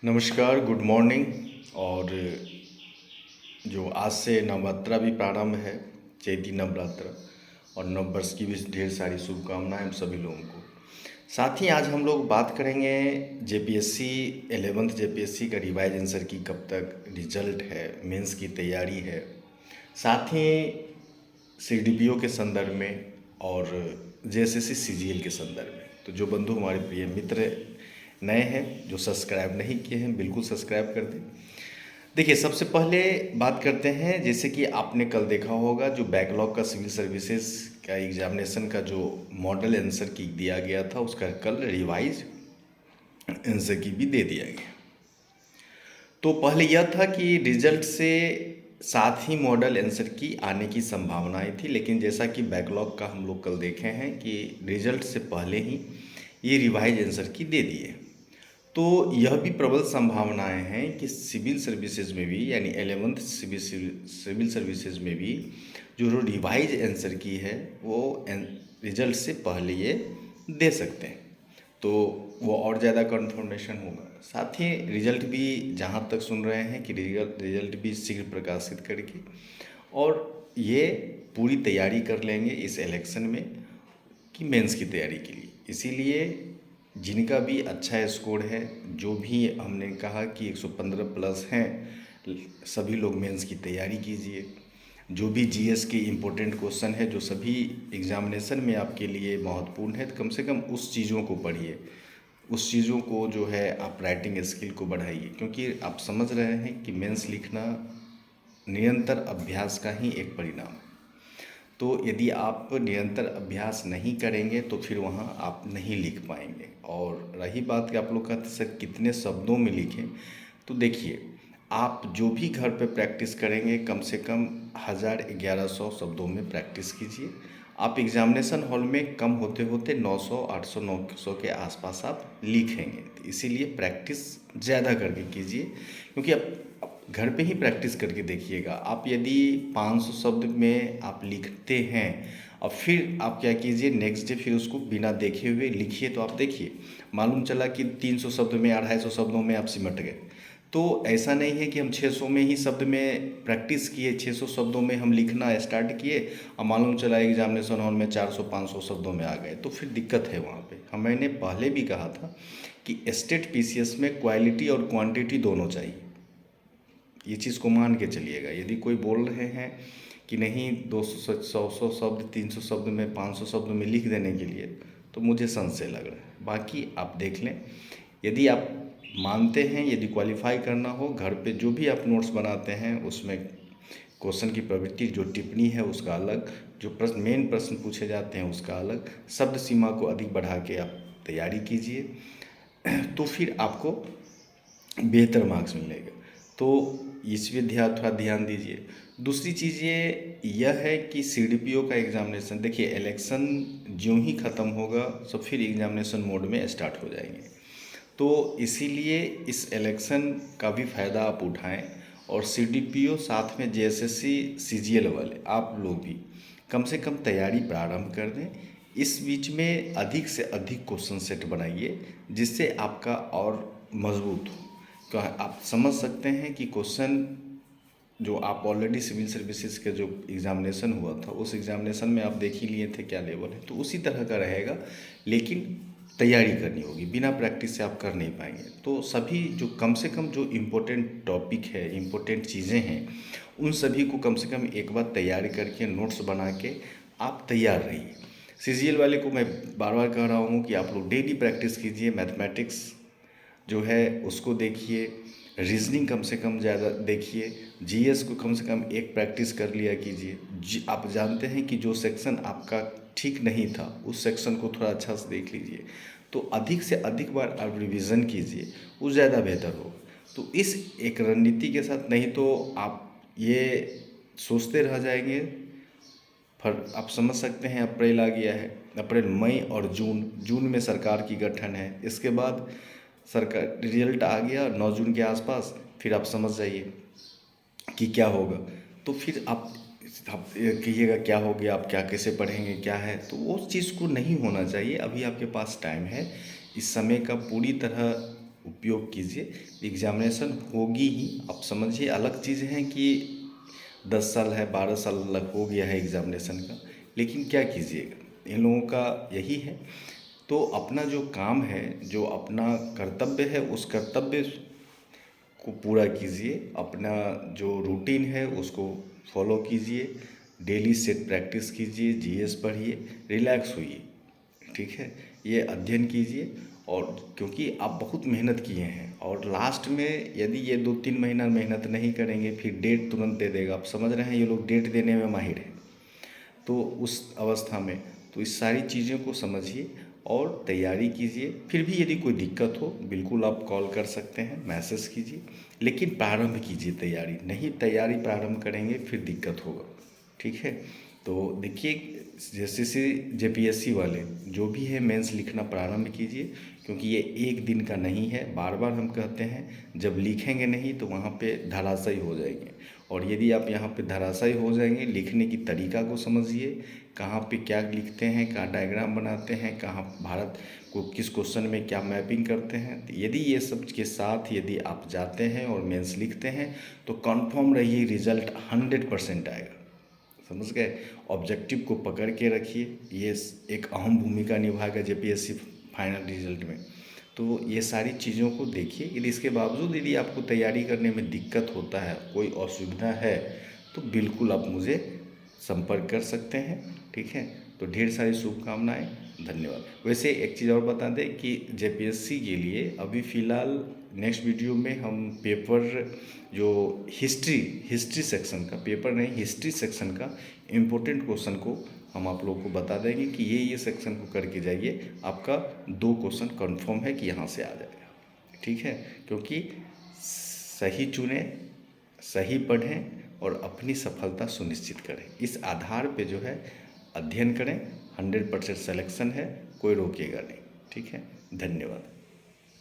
नमस्कार, good morning. और जो आज से नवरात्रा भी प्रारंभ है, चैती नवरात्र, और नववर्ष की भी ढेर सारी शुभकामनाएं हम सभी लोगों को। साथ ही आज हम लोग बात करेंगे जेपीएससी 11th जेपीएससी का रिवाइज आंसर की कब तक रिजल्ट है, मेंस की तैयारी है, साथ ही सीडीपीओ के संदर्भ में और जेएसएससी सीजीएल के संदर्भ में। तो जो बंधु हमारे प्रिय मित्र नए हैं, जो सब्सक्राइब नहीं किए हैं, बिल्कुल सब्सक्राइब कर दें। देखिए, सबसे पहले बात करते हैं, जैसे कि आपने कल देखा होगा जो बैकलॉग का सिविल सर्विसेज का एग्जामिनेशन का जो मॉडल आंसर की दिया गया था, उसका कल रिवाइज आंसर की भी दे दिया गया। तो पहले यह था कि रिजल्ट से साथ ही मॉडल आंसर की आने की संभावनाएं थी, लेकिन जैसा कि बैकलॉग का हम लोग कल देखे हैं कि रिजल्ट से पहले ही ये रिवाइज आंसर की दे दिए। तो यह भी प्रबल संभावनाएं हैं कि सिविल सर्विसेज में भी, यानी 11th सिविल सर्विसेज में भी जो रिवाइज आंसर की है वो रिजल्ट से पहले ये दे सकते हैं। तो वो और ज़्यादा कन्फर्मेशन होगा। साथ ही रिजल्ट भी, जहाँ तक सुन रहे हैं कि रिजल्ट भी शीघ्र प्रकाशित करके और ये पूरी तैयारी कर लेंगे इस इलेक्शन में कि मेंस की तैयारी के लिए। इसीलिए जिनका भी अच्छा स्कोर है, जो भी हमने कहा कि 115 प्लस हैं, सभी लोग मेंस की तैयारी कीजिए। जो भी जीएस के इम्पोर्टेंट क्वेश्चन है, जो सभी एग्जामिनेशन में आपके लिए महत्वपूर्ण है, तो कम से कम उस चीज़ों को पढ़िए, उस चीज़ों को जो है आप राइटिंग स्किल को बढ़ाइए, क्योंकि आप समझ रहे हैं कि मेंस लिखना निरंतर अभ्यास का ही एक परिणाम है। तो यदि आप निरंतर अभ्यास नहीं करेंगे तो फिर वहाँ आप नहीं लिख पाएंगे। और रही बात कि आप लोग कहते सर कितने शब्दों में लिखें, तो देखिए, आप जो भी घर पे प्रैक्टिस करेंगे कम से कम 1000-1100 शब्दों में प्रैक्टिस कीजिए। आप एग्जामिनेशन हॉल में कम होते होते 900, 800, 900 के आसपास आप लिखेंगे। तो इसीलिए प्रैक्टिस ज़्यादा करके कीजिए, क्योंकि आप घर पे ही प्रैक्टिस करके देखिएगा। आप यदि 500 शब्द में आप लिखते हैं और फिर आप क्या कीजिए, नेक्स्ट डे फिर उसको बिना देखे हुए लिखिए, तो आप देखिए मालूम चला कि 300 शब्द में, 250 शब्दों में आप सिमट गए। तो ऐसा नहीं है कि हम 600 में ही शब्द में प्रैक्टिस किए, 600 शब्दों में हम लिखना स्टार्ट किए और मालूम चला एग्जामिनेशन हॉल में 400-500 शब्दों में आ गए, तो फिर दिक्कत है वहाँ पे। मैंने पहले भी कहा था कि स्टेट पीसीएस में क्वालिटी और क्वांटिटी दोनों चाहिए। ये चीज़ को मान के चलिएगा। यदि कोई बोल रहे हैं कि नहीं 200 100 शब्द, 300 शब्द में, 500 शब्द में लिख देने के लिए, तो मुझे संशय लग रहा है। बाकी आप देख लें, यदि आप मानते हैं, यदि क्वालिफाई करना हो, घर पे जो भी आप नोट्स बनाते हैं उसमें क्वेश्चन की प्रवृत्ति, जो टिप्पणी है उसका अलग, जो प्रश्न मेन प्रश्न पूछे जाते हैं उसका अलग, शब्द सीमा को अधिक बढ़ा के आप तैयारी कीजिए, तो फिर आपको बेहतर मार्क्स मिलेगा। तो इस पे थोड़ा ध्यान दीजिए। दूसरी चीज़ ये यह है कि सीडीपीओ का एग्ज़ामिनेशन, देखिए इलेक्शन ज्यों ही ख़त्म होगा सब फिर एग्ज़ामिनेशन मोड में स्टार्ट हो जाएंगे। तो इसीलिए इस इलेक्शन का भी फ़ायदा आप उठाएं, और सीडीपीओ साथ में जेएसएससी सीजीएल वाले आप लोग भी कम से कम तैयारी प्रारंभ कर दें। इस बीच में अधिक से अधिक क्वेश्चन सेट बनाइए, जिससे आपका और मजबूत हो। तो आप समझ सकते हैं कि क्वेश्चन जो आप ऑलरेडी सिविल सर्विसेज के जो एग्ज़ामिनेशन हुआ था, उस एग्ज़ामिनेशन में आप देख ही लिए थे क्या लेवल है, तो उसी तरह का रहेगा, लेकिन तैयारी करनी होगी। बिना प्रैक्टिस से आप कर नहीं पाएंगे। तो सभी जो कम से कम जो इम्पोर्टेंट टॉपिक है, इम्पोर्टेंट चीज़ें हैं, उन सभी को कम से कम एक बार तैयारी करके नोट्स बना के आप तैयार रहिए। सीजीएल वाले को मैं बार बार कह रहा हूँ कि आप लोग डेली प्रैक्टिस कीजिए। मैथमेटिक्स जो है उसको देखिए, रीजनिंग कम से कम ज़्यादा देखिए, जीएस को कम से कम एक प्रैक्टिस कर लिया कीजिए। आप जानते हैं कि जो सेक्शन आपका ठीक नहीं था, उस सेक्शन को थोड़ा अच्छा से देख लीजिए। तो अधिक से अधिक बार आप रिवीजन कीजिए, वो ज़्यादा बेहतर होगा। तो इस एक रणनीति के साथ, नहीं तो आप ये सोचते रह जाएंगे। फर आप समझ सकते हैं अप्रैल आ गया है, अप्रैल, मई और जून में सरकार की गठन है। इसके बाद सरकार रिजल्ट आ गया 9 जून के आसपास, फिर आप समझ जाइए कि क्या होगा। तो फिर आप कहिएगा क्या हो गया, आप क्या कैसे पढ़ेंगे, क्या है, तो वो चीज़ को नहीं होना चाहिए। अभी आपके पास टाइम है, इस समय का पूरी तरह उपयोग कीजिए, एग्जामिनेशन होगी ही। आप समझिए, अलग चीज़ है कि 10 साल है, 12 साल लग हो गया है एग्ज़ामिनेशन का, लेकिन क्या कीजिएगा, इन लोगों का यही है। तो अपना जो काम है, जो अपना कर्तव्य है, उस कर्तव्य को पूरा कीजिए। अपना जो रूटीन है उसको फॉलो कीजिए, डेली सेट प्रैक्टिस कीजिए, जीएस पढ़िए, रिलैक्स होइए, ठीक है। ये अध्ययन कीजिए, और क्योंकि आप बहुत मेहनत किए हैं, और लास्ट में यदि ये 2-3 महीना मेहनत नहीं करेंगे, फिर डेट तुरंत दे देगा। आप समझ रहे हैं, ये लोग डेट देने में माहिर हैं। तो उस अवस्था में तो इस सारी चीज़ों को समझिए और तैयारी कीजिए। फिर भी यदि कोई दिक्कत हो, बिल्कुल आप कॉल कर सकते हैं, मैसेज कीजिए, लेकिन प्रारंभ कीजिए तैयारी। नहीं तैयारी प्रारंभ करेंगे फिर दिक्कत होगा, ठीक है। तो देखिए, जैसे से जेपीएससी वाले जो भी है, मेंस लिखना प्रारंभ कीजिए, क्योंकि ये एक दिन का नहीं है। बार बार हम कहते हैं, जब लिखेंगे नहीं तो वहाँ पे धराशायी हो जाएंगे। और यदि आप यहाँ पे धराशायी हो जाएंगे, लिखने की तरीका को समझिए, कहाँ पे क्या लिखते हैं, कहाँ डायग्राम बनाते हैं, कहाँ भारत को किस क्वेश्चन में क्या मैपिंग करते हैं। तो यदि ये सब के साथ यदि आप जाते हैं और मेंस लिखते हैं, तो कन्फर्म रहिए रिजल्ट 100% आएगा। समझ गए। ऑब्जेक्टिव को पकड़ के रखिए, ये एक अहम भूमिका निभाएगा जेपीएससी फाइनल रिजल्ट में। तो ये सारी चीज़ों को देखिए। यदि इसके बावजूद यदि आपको तैयारी करने में दिक्कत होता है, कोई असुविधा है, तो बिल्कुल आप मुझे संपर्क कर सकते हैं, ठीक है। तो ढेर सारी शुभकामनाएं, धन्यवाद। वैसे एक चीज़ और बता दें कि जेपीएससी के लिए अभी फ़िलहाल नेक्स्ट वीडियो में हम पेपर जो हिस्ट्री सेक्शन का पेपर नहीं, हिस्ट्री सेक्शन का इम्पोर्टेंट क्वेश्चन को हम आप लोगों को बता देंगे कि ये सेक्शन को करके जाइए, आपका 2 क्वेश्चन कंफर्म है कि यहाँ से आ जाएगा, ठीक है। क्योंकि सही चुने, सही पढ़ें और अपनी सफलता सुनिश्चित करें। इस आधार पे जो है अध्ययन करें, 100% सिलेक्शन है, कोई रोकेगा नहीं, ठीक है। धन्यवाद।